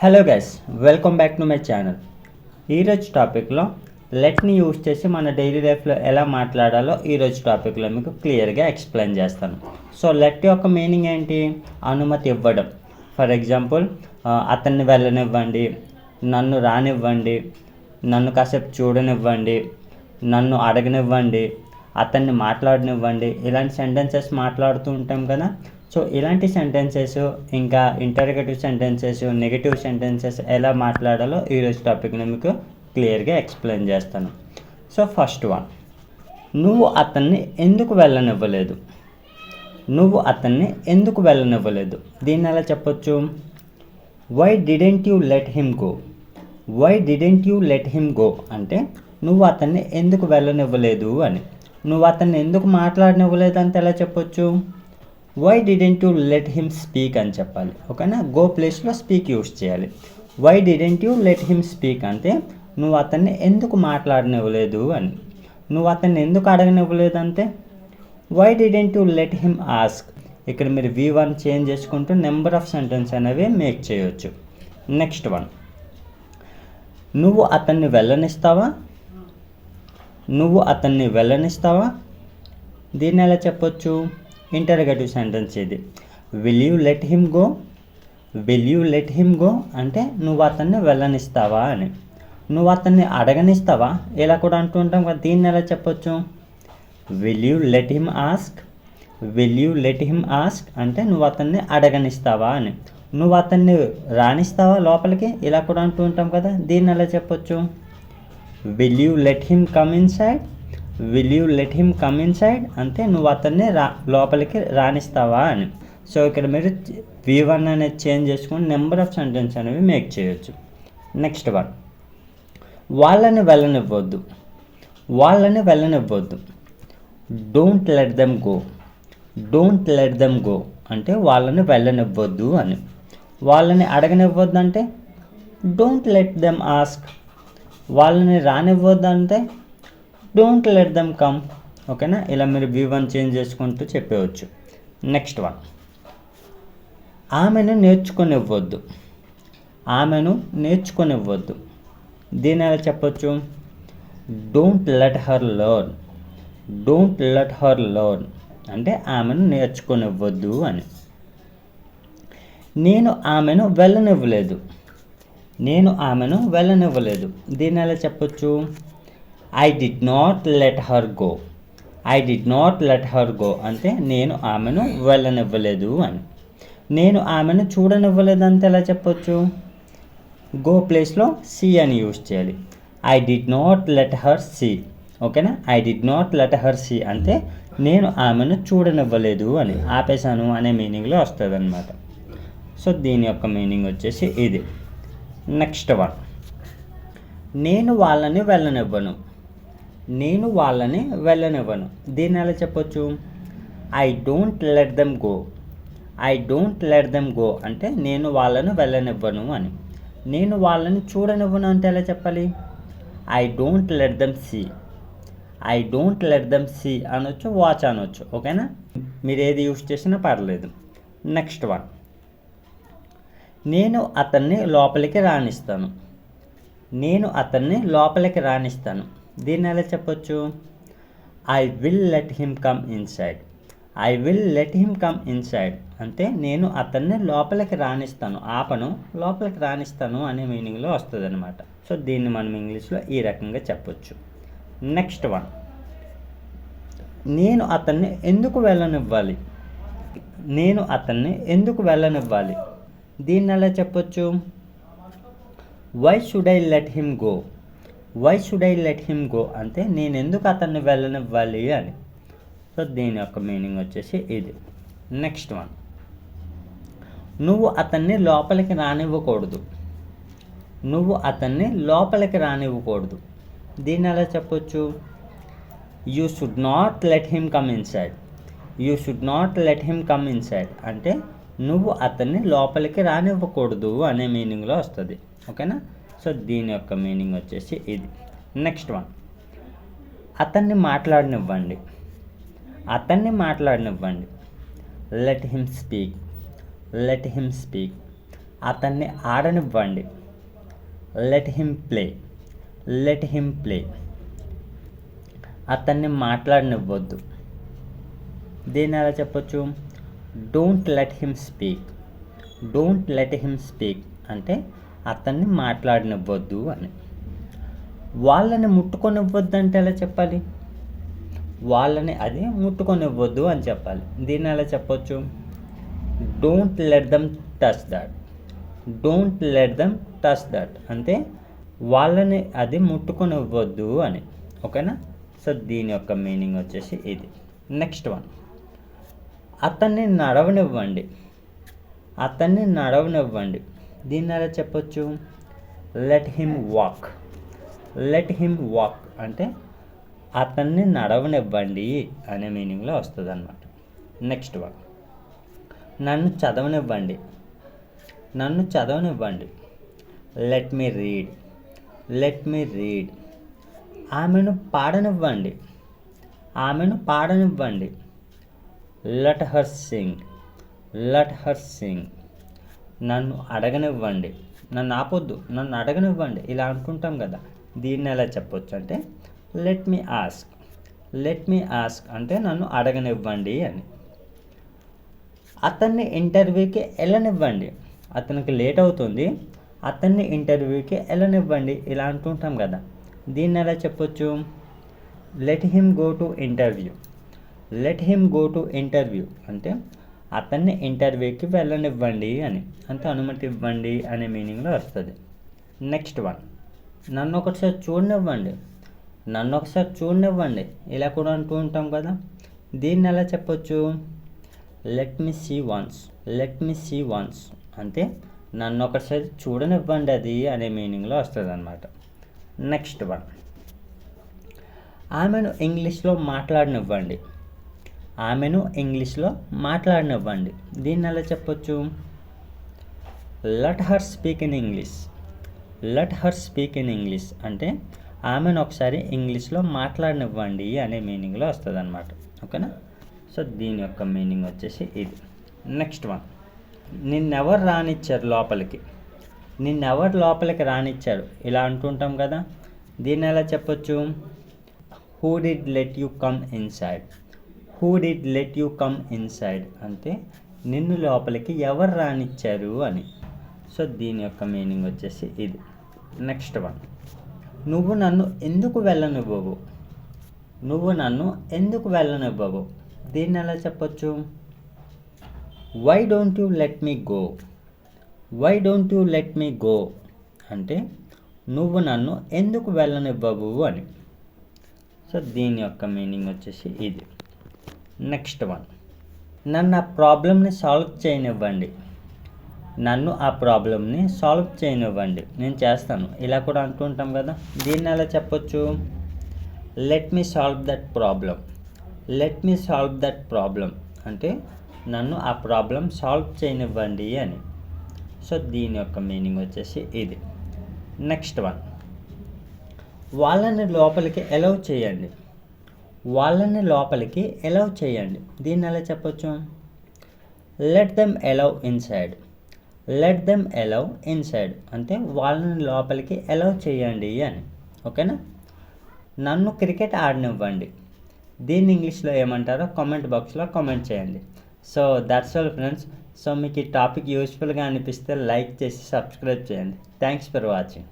Hello guys, welcome back to my channel. ఈరోజు టాపిక్లో లెట్ని use చేసి మన డైలీ లైఫ్లో ఎలా మాట్లాడాలో ఈరోజు టాపిక్లో మీకు క్లియర్గా ఎక్స్ప్లెయిన్ చేస్తాను. సో లెట్ యొక్క మీనింగ్ ఏంటి? అనుమతి ఇవ్వడం. ఫర్ ఎగ్జాంపుల్, అతన్ని వెళ్ళనివ్వండి, నన్ను రానివ్వండి, నన్ను కాసేపు చూడనివ్వండి, నన్ను అడగనివ్వండి, అతన్ని మాట్లాడనివ్వండి. ఇలాంటి సెంటెన్సెస్ మాట్లాడుతూ ఉంటాం కదా. సో ఇలాంటి సెంటెన్సెస్, ఇంకా ఇంటర్గేటివ్ సెంటెన్సెస్, నెగటివ్ సెంటెన్సెస్ ఎలా మాట్లాడాలో ఈరోజు టాపిక్ని మీకు క్లియర్గా ఎక్స్ప్లెయిన్ చేస్తాను. సో ఫస్ట్ వన్, నువ్వు అతన్ని ఎందుకు వెళ్ళనివ్వలేదు? నువ్వు అతన్ని ఎందుకు వెళ్ళనివ్వలేదు దీన్ని ఎలా చెప్పొచ్చు? Why didn't you let him go? Why didn't you let him go అంటే నువ్వు అతన్ని ఎందుకు వెళ్ళనివ్వలేదు అని. నువ్వు అతన్ని ఎందుకు మాట్లాడనివ్వలేదు అంటే ఎలా చెప్పొచ్చు? Why didn't you let him speak అని చెప్పాలి. ఓకేనా? గో ప్లేస్లో స్పీక్ యూస్ చేయాలి. Why didn't you let him speak అంటే నువ్వు అతన్ని ఎందుకు మాట్లాడనివ్వలేదు అని. నువ్వు అతన్ని ఎందుకు అడగనివ్వలేదు అంటే why didn't you let him ask. ఇక్కడ మీరు V1 చేంజ్ చేసుకుంటూ నెంబర్ ఆఫ్ సెంటెన్స్ అనేవి మేక్ చేయొచ్చు. నెక్స్ట్ వన్, నువ్వు అతన్ని వెళ్ళనిస్తావా? నువ్వు అతన్ని వెళ్ళనిస్తావా దీన్ని ఎలా చెప్పొచ్చు? ఇంటర్గేటివ్ సెంటెన్స్ ఇది. Will you let him go? Will you let him go అంటే నువ్వు అతన్ని వెళ్ళనిస్తావా అని. నువ్వు అతన్ని అడగనిస్తావా ఇలా కూడా అంటూ ఉంటాం కదా. దీన్ని ఎలా చెప్పొచ్చు? Will you let him ask? Will you let him ask అంటే నువ్వు అతన్ని అడగనిస్తావా అని. నువ్వు అతన్ని రానిస్తావా లోపలికి ఇలా కూడా అంటూ ఉంటాం కదా. దీన్ని ఎలా చెప్పొచ్చు? Will you let him come inside? Will you let him come inside అంటే నువ్వు అతన్ని లోపలికి రానిస్తావా అని. సో ఇక్కడ మీరు V1 అనేది చేంజ్ చేసుకొని నెంబర్ ఆఫ్ సెంటెన్స్ అనేవి మేక్ చేయొచ్చు. నెక్స్ట్ వన్, వాళ్ళని వెళ్ళనివ్వద్దు. వాళ్ళని వెళ్ళనివ్వద్దు. Don't let them go. Don't let them go అంటే వాళ్ళని వెళ్ళనివ్వద్దు అని. వాళ్ళని అడగనివ్వద్దు అంటే డోంట్ లెట్ దెమ్ ఆస్క్. వాళ్ళని రానివ్వద్దు అంటే డోంట్ లెట్ దెమ్ కమ్. ఓకేనా? ఇలా మీరు V1 చేంజ్ చేసుకుంటూ చెప్పవచ్చు. నెక్స్ట్ వన్, ఆమెను నేర్చుకొనివ్వద్దు. ఆమెను నేర్చుకొనివ్వద్దు దీన్ని ఎలా చెప్పొచ్చు? Don't let her learn. Don't let her learn అంటే ఆమెను నేర్చుకొనివ్వద్దు అని. నేను ఆమెను వెళ్ళనివ్వలేదు. నేను ఆమెను వెళ్ళనివ్వలేదు దీన్ని ఎలా చెప్పొచ్చు? I did not let her go. I did not let her go అంటే నేను ఆమెను వెళ్ళనివ్వలేదు అని. నేను ఆమెను చూడనివ్వలేదు అంటే ఎలా చెప్పొచ్చు? గో ప్లేస్లో సీ అని యూజ్ చేయాలి. I did not let her see. ఓకేనా? I did not let her see అంటే నేను ఆమెను చూడనివ్వలేదు అని, ఆపేశాను అనే మీనింగ్లో వస్తుంది అనమాట. సో దీని యొక్క మీనింగ్ వచ్చేసి ఇది. నెక్స్ట్ వన్, నేను వాళ్ళని వెళ్ళనివ్వను. నేను వాళ్ళని వెళ్ళనివ్వను దీన్ని ఎలా చెప్పొచ్చు? I don't let them go. I don't let them go అంటే నేను వాళ్ళని వెళ్ళనివ్వను అని. నేను వాళ్ళని చూడనివ్వను అంటే ఎలా చెప్పాలి? I don't let them see. I don't let them see అనొచ్చు, వాచ్ అనొచ్చు. ఓకేనా? మీరు ఏది యూస్ చేసినా పర్లేదు. నెక్స్ట్ వన్, నేను అతన్ని లోపలికి రానిస్తాను. నేను అతన్ని లోపలికి రానిస్తాను దీన్ని ఎలా చెప్పొచ్చు? I will let him come inside. I will let him come inside అంటే నేను అతన్ని లోపలికి రానిస్తాను, ఆపను, లోపలికి రానిస్తాను అనే మీనింగ్లో వస్తుంది అనమాట. సో దీన్ని మనం ఇంగ్లీష్లో ఈ రకంగా చెప్పొచ్చు. నెక్స్ట్ వన్, నేను అతన్ని ఎందుకు వెళ్ళనివ్వాలి? నేను అతన్ని ఎందుకు వెళ్ళనివ్వాలి దీన్ని ఎలా చెప్పొచ్చు? Why should I let him go. Why should I let him go అంటే నేను ఎందుకు అతన్ని వెళ్ళనివ్వాలి అని. సో దీని యొక్క మీనింగ్ వచ్చేసి ఇది. నెక్స్ట్ వన్, నువ్వు అతన్ని లోపలికి రానివ్వకూడదు. నువ్వు అతన్ని లోపలికి రానివ్వకూడదు దీన్ని ఎలా చెప్పొచ్చు? You should not let him come inside. You should not let him come inside అంటే నువ్వు అతన్ని లోపలికి రానివ్వకూడదు అనే మీనింగ్లో వస్తుంది. ఓకేనా? సో దీని యొక్క మీనింగ్ వచ్చేసి ఇది. నెక్స్ట్ వన్, అతన్ని మాట్లాడనివ్వండి. అతన్ని మాట్లాడనివ్వండి. Let him speak. Let him speak అతన్ని ఆడనివ్వండి. Let him play. Let him play. అతన్ని మాట్లాడనివ్వద్దు. దీన్ని ఎలా చెప్పొచ్చు? Don't let him speak. Don't let him speak అంటే అతన్ని మాట్లాడనివ్వద్దు అని. వాళ్ళని ముట్టుకొనివ్వద్దు అంటే ఎలా చెప్పాలి? వాళ్ళని అది ముట్టుకొనివ్వద్దు అని చెప్పాలి. దీన్ని ఎలా చెప్పొచ్చు? Don't let them touch that. Don't let them touch that అంటే వాళ్ళని అది ముట్టుకొనివ్వద్దు అని. ఓకేనా? సో దీని యొక్క మీనింగ్ వచ్చేసి ఇది. నెక్స్ట్ వన్, అతన్ని నడవనివ్వండి. అతన్ని నడవనివ్వండి. దీన్ని ఎలా చెప్పొచ్చు? Let him walk. Let him walk అంటే అతన్ని నడవనివ్వండి అనే మీనింగ్లో వస్తుంది అన్నమాట. నెక్స్ట్ వన్, నన్ను చదవనివ్వండి. నన్ను చదవనివ్వండి. Let me read. Let me read. ఆమెను పాడనివ్వండి. ఆమెను పాడనివ్వండి. Let her sing. Let her sing. నన్ను అడగనివ్వండి. నన్ను ఆపొద్దు, నన్ను అడగనివ్వండి ఇలా అనుకుంటాం కదా. దీన్ని ఎలా చెప్పొచ్చు అంటే let me ask. Let me ask అంటే నన్ను అడగనివ్వండి అని. అతన్ని ఇంటర్వ్యూకి వెళ్ళనివ్వండి. అతనికి లేట్ అవుతుంది, అతన్ని ఇంటర్వ్యూకి వెళ్ళనివ్వండి ఇలా అంటుంటాం కదా. దీన్ని ఎలా చెప్పొచ్చు? Let him go to interview. Let him go to interview అంటే అతన్ని ఇంటర్వ్యూకి వెళ్ళనివ్వండి అని, అంటే అనుమతి ఇవ్వండి అనే మీనింగ్లో వస్తుంది. నెక్స్ట్ వన్, నన్ను ఒకసారి చూడనివ్వండి. నన్ను ఒకసారి చూడనివ్వండి ఇలా కూడా అంటూ ఉంటాం కదా. దీన్ని ఎలా చెప్పొచ్చు? Let me see once. Let me see once అంటే నన్ను ఒకసారి చూడనివ్వండి అది అనే మీనింగ్లో వస్తుంది అన్నమాట. నెక్స్ట్ వన్, ఆమెను ఇంగ్లీష్లో మాట్లాడనివ్వండి. ఆమెను ఇంగ్లీష్లో మాట్లాడనివ్వండి. దీన్ని ఎలా చెప్పొచ్చు? Let her speak in English. Let her speak in English అంటే ఆమెను ఒకసారి ఇంగ్లీష్లో మాట్లాడనివ్వండి అనే మీనింగ్లో వస్తుంది అన్నమాట. ఓకేనా? సో దీని యొక్క మీనింగ్ వచ్చేసి ఇది. నెక్స్ట్ వన్, నిన్నెవరు రానిచ్చారు లోపలికి. నిన్నెవరు లోపలికి రానిచ్చారు ఇలా అంటుంటాం కదా. దీన్ని ఎలా చెప్పొచ్చు? Who did let you come inside. Who did let you come inside అంటే నిన్ను లోపలికి ఎవరు రానిచ్చారు అని. సో దీని యొక్క మీనింగ్ వచ్చేసి ఇది. నెక్స్ట్ వన్, నువ్వు నన్ను ఎందుకు వెళ్ళనివ్వవు. నువ్వు నన్ను ఎందుకు వెళ్ళనివ్వవు. దీన్ని ఎలా చెప్పొచ్చు? Why don't you let me go. Why don't you let me go అంటే నువ్వు నన్ను ఎందుకు వెళ్ళనివ్వవు అని. సో దీని యొక్క మీనింగ్ వచ్చేసి ఇది. నెక్స్ట్ వన్, నన్ను ఆ ప్రాబ్లమ్ని సాల్వ్ చేయనివ్వండి. నన్ను ఆ ప్రాబ్లమ్ని సాల్వ్ చేయనివ్వండి, నేను చేస్తాను ఇలా కూడా అంటుంటాం కదా. దీన్ని ఎలా చెప్పొచ్చు? Let me solve that problem. Let me solve that problem అంటే నన్ను ఆ ప్రాబ్లం సాల్వ్ చేయనివ్వండి అని. సో దీని యొక్క మీనింగ్ వచ్చేసి ఇది. నెక్స్ట్ వన్, వాళ్ళని లోపలికి అలౌ చేయండి. వాళ్ళని లోపలికి అలౌ చేయండి. దీన్ని ఎలా చెప్పొచ్చు? Let them allow inside. Let them allow inside అంటే వాళ్ళని లోపలికి అలౌ చేయండి అని. ఓకేనా? నన్ను క్రికెట్ ఆడనివ్వండి. దీన్ని ఇంగ్లీష్లో ఏమంటారో కామెంట్ బాక్స్లో కామెంట్ చేయండి. So that's all friends. So మీకు ఈ టాపిక్ యూస్ఫుల్గా అనిపిస్తే లైక్ చేసి సబ్స్క్రైబ్ చేయండి. Thanks for watching.